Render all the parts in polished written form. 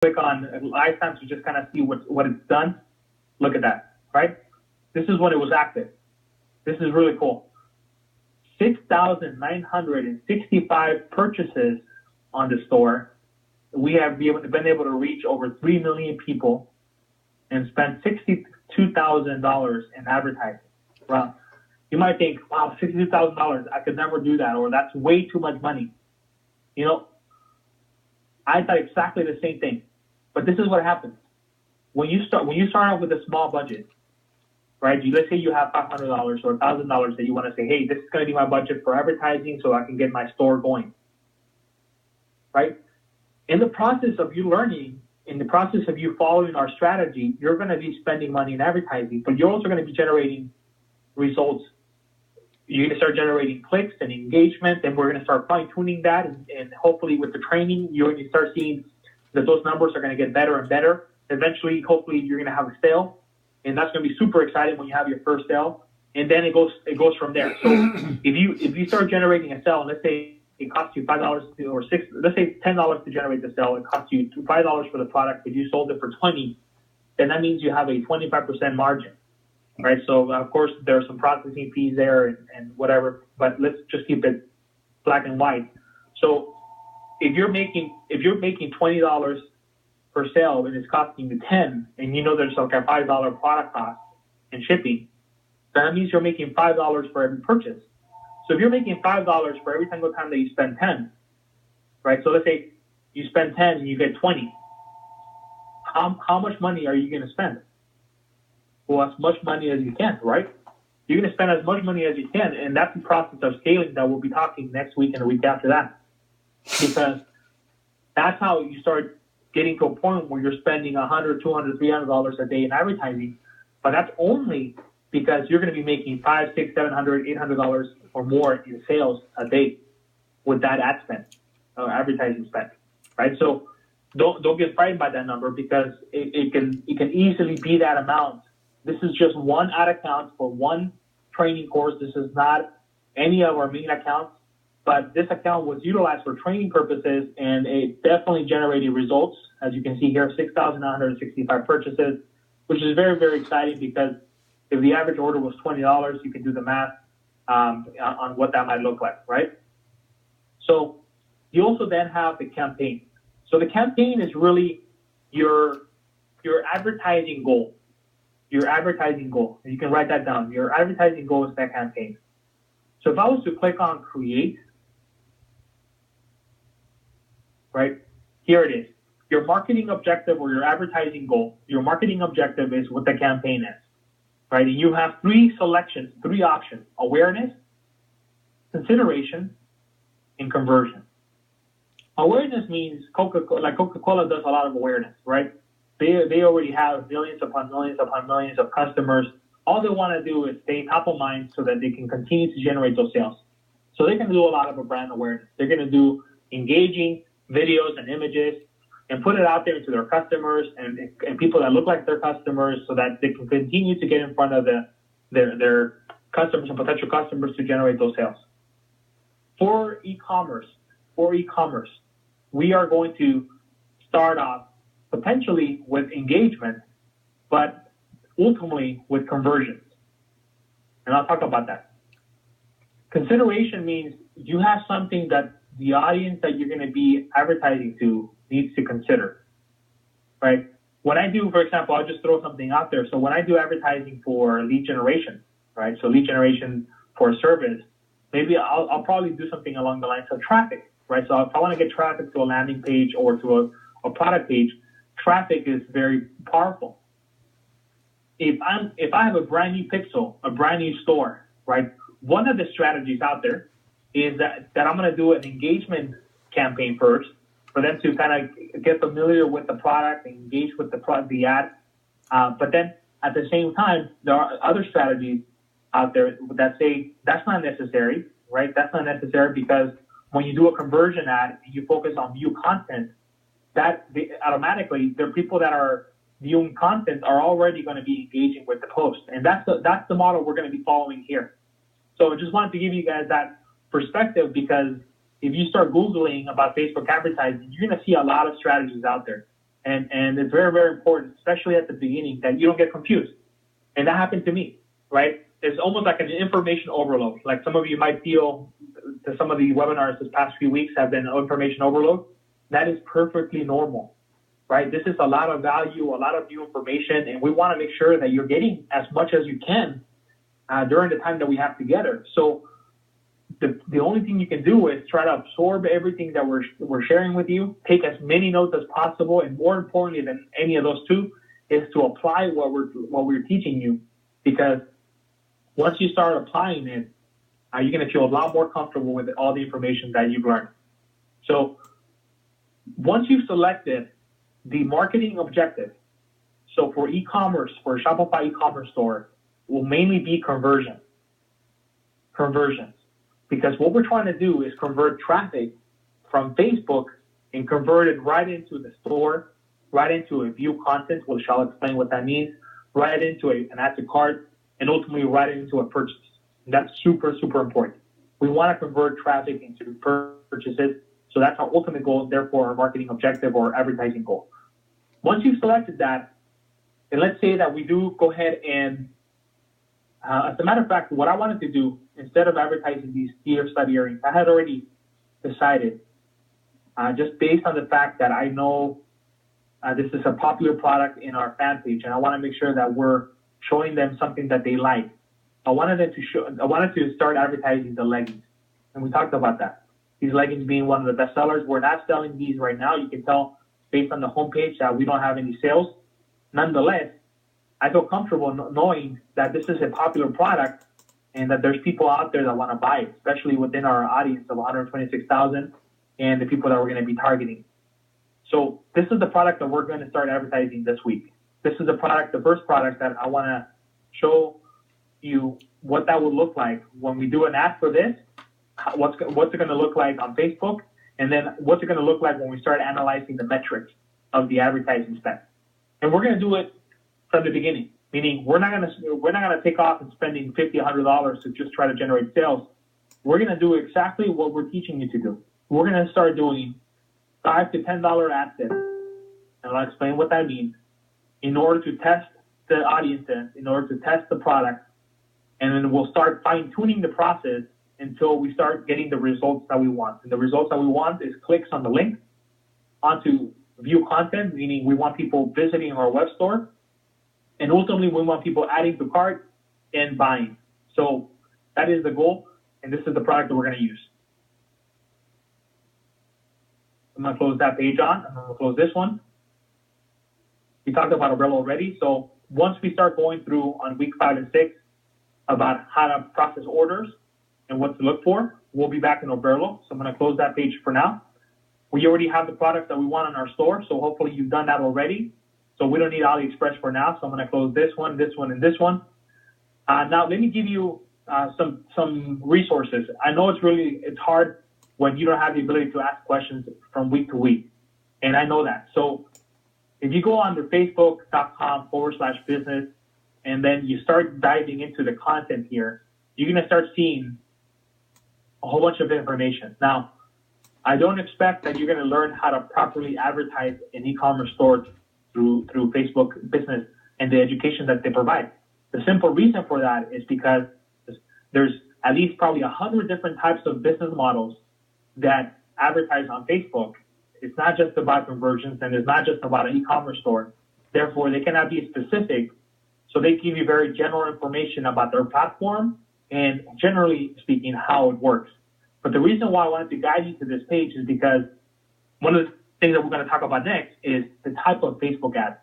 click on lifetime to just kind of see what it's done. Look at that, right? This is when it was active. This is really cool. 6,965 purchases on the store. We have been able to reach over 3 million people and spend $62,000 in advertising. Well, you might think, wow, $62,000, I could never do that, or that's way too much money. You know, I thought exactly the same thing. But this is what happens. When you start out with a small budget, right? Let's say you have $500 or $1,000 that you want to say, hey, this is going to be my budget for advertising so I can get my store going, right? In the process of you learning, in the process of you following our strategy, you're going to be spending money in advertising, but you're also going to be generating results. You're going to start generating clicks and engagement, and we're going to start fine-tuning that, and hopefully with the training, you're going to start seeing that those numbers are going to get better and better. Eventually, hopefully, you're going to have a sale, and that's going to be super exciting when you have your first sale, and then it goes from there. So if you start generating a sale, and let's say it costs you $5 or $6, let's say $10 to generate the sale, it costs you $5 for the product, but you sold it for $20, then that means you have a 25% margin, right? So of course there are some processing fees there and whatever, but let's just keep it black and white. So if you're making $20 per sale and it's costing you $10, and you know there's like a $5 product cost and shipping, then that means you're making $5 for every purchase. So if you're making $5 for every single time that you spend 10, right? So let's say you spend 10 and you get 20. How much money are you going to spend? Well, as much money as you can, right? You're going to spend as much money as you can, and that's the process of scaling that we'll be talking next week and the week after that. Because that's how you start getting to a point where you're spending $100, $200, $300 a day in advertising, but that's only because you're going to be making $500, $600, $700, $800 or more in sales a day with that ad spend, advertising spend, right? So don't get frightened by that number, because it can easily be that amount. This is just one ad account for one training course. This is not any of our main accounts, but this account was utilized for training purposes, and it definitely generated results. As you can see here, 6,965 purchases, which is very, very exciting, because if the average order was $20, you can do the math on what that might look like, right? So you also then have the campaign. So the campaign is really your advertising goal. Your advertising goal. You can write that down. Your advertising goal is that campaign. So if I was to click on create, right, here it is. Your marketing objective or your advertising goal, your marketing objective is what the campaign is, right? And you have three options: awareness, consideration, and conversion. Awareness means Coca-Cola does a lot of awareness, right? They already have millions upon millions upon millions of customers. All they want to do is stay top of mind so that they can continue to generate those sales. So they can do a lot of brand awareness. They're going to do engaging videos and images and put it out there to their customers and people that look like their customers, so that they can continue to get in front of their customers and potential customers to generate those sales. For e-commerce, we are going to start off potentially with engagement, but ultimately with conversions. And I'll talk about that. Consideration means you have something that the audience that you're going to be advertising to needs to consider, right? When I do, for example, I'll just throw something out there. So when I do advertising for lead generation, right? So lead generation for a service, maybe I'll probably do something along the lines of traffic, right? So if I want to get traffic to a landing page or to a product page, traffic is very powerful. If I have a brand new pixel, a brand new store, right? One of the strategies out there is that I'm going to do an engagement campaign first for them to kind of get familiar with the product and engage with the ad. But then at the same time, there are other strategies out there that say that's not necessary, right? That's not necessary, because when you do a conversion ad and you focus on view content, automatically the people that are viewing content are already going to be engaging with the post. And that's the model we're going to be following here. So I just wanted to give you guys that perspective, because if you start Googling about Facebook advertising, you're going to see a lot of strategies out there. And it's very, very important, especially at the beginning, that you don't get confused. And that happened to me, right? It's almost like an information overload. Like some of you might feel that some of the webinars this past few weeks have been information overload. That is perfectly normal, right? This is a lot of value, a lot of new information, and we want to make sure that you're getting as much as you can during the time that we have together. So the only thing you can do is try to absorb everything that we're sharing with you, take as many notes as possible, and more importantly than any of those two is to apply what we're teaching you, because once you start applying it, you're going to feel a lot more comfortable with all the information that you've learned. So once you've selected the marketing objective, so for e-commerce, for a Shopify e-commerce store, will mainly be conversions. Because what we're trying to do is convert traffic from Facebook and convert it right into the store, right into a view content, which I'll explain what that means, right into an add to cart, and ultimately right into a purchase. And that's super, super important. We want to convert traffic into purchases. So that's our ultimate goal, therefore our marketing objective or advertising goal. Once you've selected that, and let's say that we do go ahead and, as a matter of fact, what I wanted to do, instead of advertising these ear stud earrings, I had already decided, just based on the fact that I know this is a popular product in our fan page, and I want to make sure that we're showing them something that they like. I wanted to start advertising the leggings, and we talked about that. These leggings being one of the best sellers. We're not selling these right now. You can tell based on the homepage that we don't have any sales. Nonetheless, I feel comfortable knowing that this is a popular product and that there's people out there that want to buy it, especially within our audience of 126,000 and the people that we're going to be targeting. So this is the product that we're going to start advertising this week. This is the first product that I want to show you what that would look like when we do an ad for this, what's it going to look like on Facebook, and then what's it going to look like when we start analyzing the metrics of the advertising spend. And we're going to do it from the beginning, meaning we're not going to take off and spending $50, $100 to just try to generate sales. We're going to do exactly what we're teaching you to do. We're going to start doing $5 to $10 ad sets, and I'll explain what that means, in order to test the audiences, in order to test the product, and then we'll start fine-tuning the process until we start getting the results that we want. And the results that we want is clicks on the link onto view content, meaning we want people visiting our web store, and ultimately we want people adding to cart and buying. So that is the goal, and this is the product that we're going to use. I'm going to close that page on. I'm going to close this one. We talked about Oberlo already. So once we start going through on week 5 and 6 about how to process orders and what to look for, we'll be back in Oberlo. So I'm going to close that page for now. We already have the products that we want in our store, so hopefully you've done that already. So we don't need AliExpress for now. So I'm going to close this one, and this one. Now let me give you some resources. I know it's hard when you don't have the ability to ask questions from week to week, and I know that. So if you go on to facebook.com/business, and then you start diving into the content here, you're going to start seeing a whole bunch of information. Now, I don't expect that you're going to learn how to properly advertise an e-commerce store through Facebook Business and the education that they provide. The simple reason for that is because there's at least probably 100 different types of business models that advertise on Facebook. It's not just about conversions, and it's not just about an e-commerce store. Therefore, they cannot be specific. So they give you very general information about their platform and, generally speaking, how it works. But the reason why I wanted to guide you to this page is because one of the things that we're going to talk about next is the type of Facebook ads.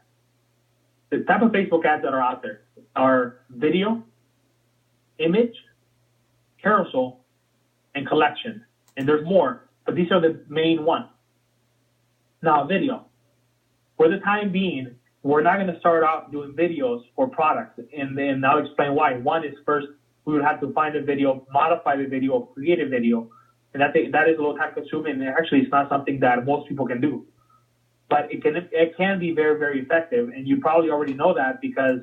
The type of Facebook ads that are out there are video, image, carousel, and collection. And there's more, but these are the main ones. Now, video. For the time being, we're not going to start out doing videos for products, and then I'll explain why. One is, first, we would have to find a video, modify the video, create a video, and that is a little time consuming, and actually it's not something that most people can do. But it can be very, very effective, and you probably already know that because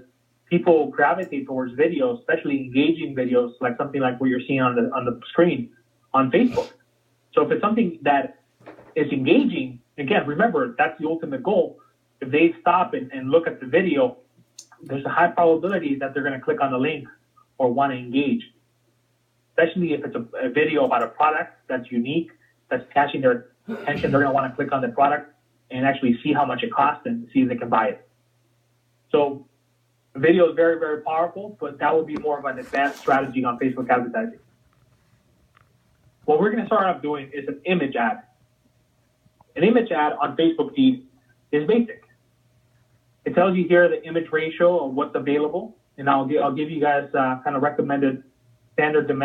people gravitate towards videos, especially engaging videos, like something like what you're seeing on the screen on Facebook. So if it's something that is engaging, again, remember, that's the ultimate goal. if they stop and look at the video, there's a high probability that they're going to click on the link or want to engage, especially if it's a video about a product that's unique, that's catching their attention. They're going to want to click on the product and actually see how much it costs and see if they can buy it. So video is very, very powerful, but that would be more of an advanced strategy on Facebook advertising. What we're going to start off doing is an image ad. An image ad on Facebook feed is basic. It tells you here the image ratio of what's available, and I'll give you guys kind of recommended standard dimensions.